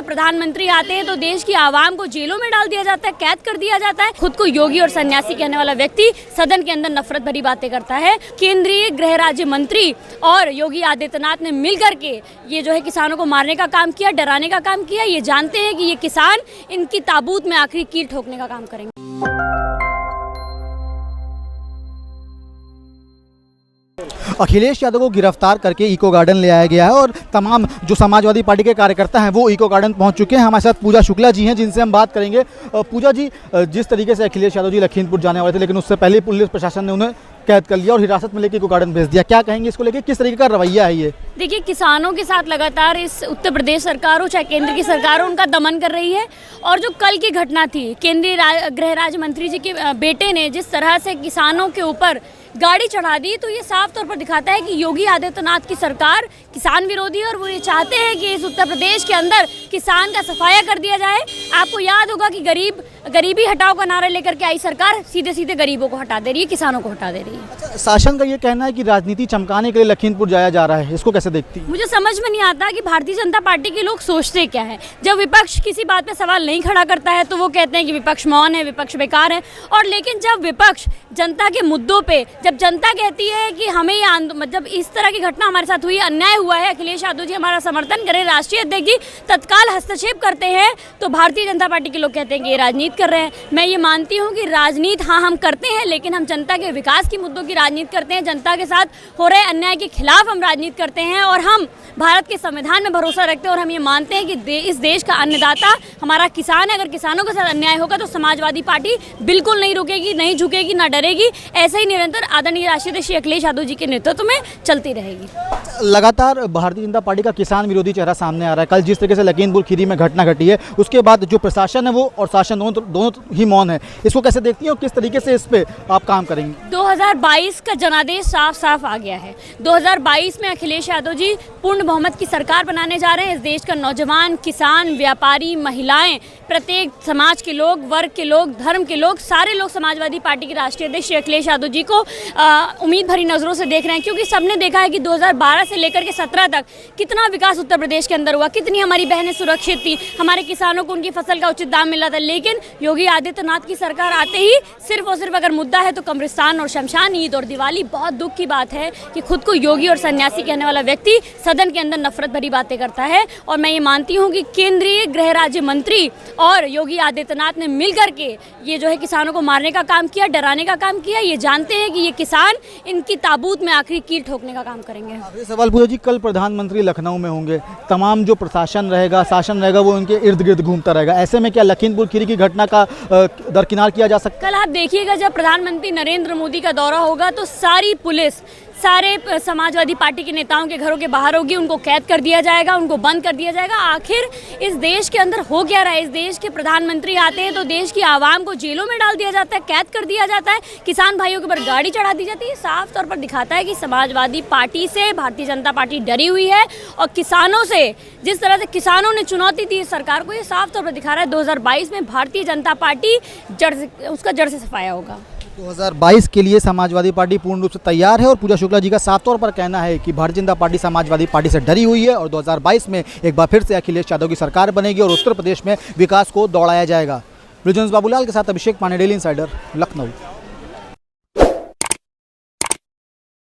प्रधानमंत्री आते हैं तो देश की आवाम को जेलों में डाल दिया जाता है, कैद कर दिया जाता है। खुद को योगी और सन्यासी कहने वाला व्यक्ति सदन के अंदर नफरत भरी बातें करता है। केंद्रीय गृह राज्य मंत्री और योगी आदित्यनाथ ने मिलकर के ये जो है किसानों को मारने का काम किया, डराने का काम किया। ये जानते हैं कि ये किसान इनकी ताबूत में आखिरी कील ठोकने का काम करेंगे। अखिलेश यादव को गिरफ्तार करके इको गार्डन ले आया गया है और तमाम जो समाजवादी पार्टी के कार्यकर्ता हैं वो इको गार्डन पहुंच चुके हैं। हमारे साथ पूजा शुक्ला जी हैं जिनसे हम बात करेंगे। पूजा जी, जिस तरीके से अखिलेश यादव जी लखीमपुर जाने वाले थे लेकिन उससे पहले पुलिस प्रशासन ने उन्हें कैद कर लिया और हिरासत में लेकर इको गार्डन भेज दिया, क्या कहेंगे इसको लेकर, किस तरीके का रवैया है ये? देखिए, किसानों के साथ लगातार इस उत्तर प्रदेश सरकार हो चाहे केंद्र की सरकार हो, उनका दमन कर रही है। और जो कल की घटना थी, केंद्रीय गृह राज्य मंत्री जी के बेटे ने जिस तरह से किसानों के ऊपर गाड़ी चढ़ा दी, तो ये साफ तौर पर दिखाता है कि योगी आदित्यनाथ की सरकार किसान विरोधी है और वो ये चाहते हैं कि इस उत्तर प्रदेश के अंदर किसान का सफाया कर दिया जाए। आपको याद होगा कि गरीबी हटाओ का नारा लेकर के आई सरकार सीधे सीधे गरीबों को हटा दे रही है, किसानों को हटा दे रही है। अच्छा, शासन का ये कहना है कि राजनीति चमकाने के लिए लखीमपुर जाया जा रहा है, इसको कैसे देखती है? मुझे समझ में नहीं आता कि भारतीय जनता पार्टी के लोग सोचते क्या है। जब विपक्ष किसी बात पे सवाल नहीं खड़ा करता है तो वो कहते हैं कि विपक्ष मौन है, विपक्ष बेकार है। और लेकिन जब विपक्ष जनता के मुद्दों पे, जब जनता कहती है कि हमें ये मतलब इस तरह की घटना हमारे साथ हुई, अन्याय हुआ है, अखिलेश यादव जी हमारा समर्थन करें, राष्ट्रीय अध्यक्ष जी तत्काल हस्तक्षेप करते हैं, तो भारतीय जनता पार्टी के लोग कहते हैं कि ये राजनीति कर रहे हैं। मैं ये मानती हूँ कि राजनीति हाँ हम करते हैं, लेकिन हम जनता के विकास की मुद्दों की राजनीति करते हैं, जनता के साथ हो रहे अन्याय के खिलाफ हम राजनीति करते हैं और हम भारत के संविधान में भरोसा रखते हैं। और हम ये मानते हैं कि इस देश का अन्नदाता हमारा किसान है। अगर किसानों के साथ अन्याय होगा तो समाजवादी पार्टी बिल्कुल नहीं रुकेगी, नहीं झुकेगी, ना डरेगी। ऐसे ही निरंतर आदरणीय राष्ट्रीय अध्यक्ष अखिलेश यादव जी के नेतृत्व में चलती रहेगी। लगातार भारतीय जनता पार्टी का किसान विरोधी चेहरा सामने आ रहा है। कल जिस तरीके से लखीमपुर खीरी में घटना घटी है उसके बाद जो प्रशासन है वो और शासन दोनों ही मौन है, इसको कैसे देखती हैं और किस तरीके से इस पे आप काम करेंगे? 2022 का जनादेश साफ साफ आ गया है। 2022 में अखिलेश यादव जी पूर्ण बहुमत की सरकार बनाने जा रहे हैं। इस देश का नौजवान, किसान, व्यापारी, महिलाएं, प्रत्येक समाज के लोग, वर्ग के लोग, धर्म के लोग, सारे लोग समाजवादी पार्टी के राष्ट्रीय अध्यक्ष अखिलेश यादव जी को उम्मीद भरी नजरों से देख रहे हैं। क्योंकि सबने देखा है कि 2012 से लेकर के 17 तक कितना विकास उत्तर प्रदेश के अंदर हुआ, कितनी हमारी बहनें सुरक्षित थी, हमारे किसानों को उनकी फसल का उचित दाम मिला था। लेकिन योगी आदित्यनाथ की सरकार आते ही सिर्फ और सिर्फ अगर मुद्दा है तो कब्रिस्तान और शमशान, ईद और दिवाली। बहुत दुख की बात है कि खुद को योगी और सन्यासी कहने वाला व्यक्ति सदन के अंदर नफरत भरी बातें करता है। और मैं ये मानती हूँ कि केंद्रीय गृह राज्य मंत्री और योगी आदित्यनाथ ने मिलकर के ये जो है किसानों को मारने का काम किया, डराने का काम किया। ये जानते हैं कि ये किसान इनकी ताबूत में आखिरी कील ठोकने का काम करेंगे। आखिरी सवाल पूजा जी, कल प्रधानमंत्री लखनऊ में होंगे, तमाम जो प्रशासन रहेगा, शासन रहेगा, वो उनके इर्द गिर्द घूमता रहेगा। ऐसे में क्या लखीमपुर खीरी की घटना का दरकिनार किया जा सकता है? कल आप देखिएगा जब प्रधानमंत्री नरेंद्र मोदी का दौरा होगा तो सारी पुलिस सारे समाजवादी पार्टी के नेताओं के घरों के बाहर होगी, उनको कैद कर दिया जाएगा, उनको बंद कर दिया जाएगा। आखिर इस देश के अंदर हो क्या रहा है? इस देश के प्रधानमंत्री आते हैं तो देश की आवाम को जेलों में डाल दिया जाता है, कैद कर दिया जाता है, किसान भाइयों के ऊपर गाड़ी चढ़ा दी जाती है। साफ तौर पर दिखाता है कि समाजवादी पार्टी से भारतीय जनता पार्टी डरी हुई है और किसानों से जिस तरह से किसानों ने चुनौती दी सरकार को, ये साफ तौर पर दिखा रहा है 2022 में भारतीय जनता पार्टी जड़ से सफाया होगा। 2022 के लिए समाजवादी पार्टी पूर्ण रूप से तैयार है और पूजा शुक्ला जी का साफ तौर पर कहना है कि भारतीय जनता पार्टी समाजवादी पार्टी से डरी हुई है और 2022 में एक बार फिर से अखिलेश यादव की सरकार बनेगी और उत्तर प्रदेश में विकास को दौड़ाया जाएगा। ब्रिजेश बाबूलाल के साथ अभिषेक पांडे, डेली इंसाइडर, लखनऊ।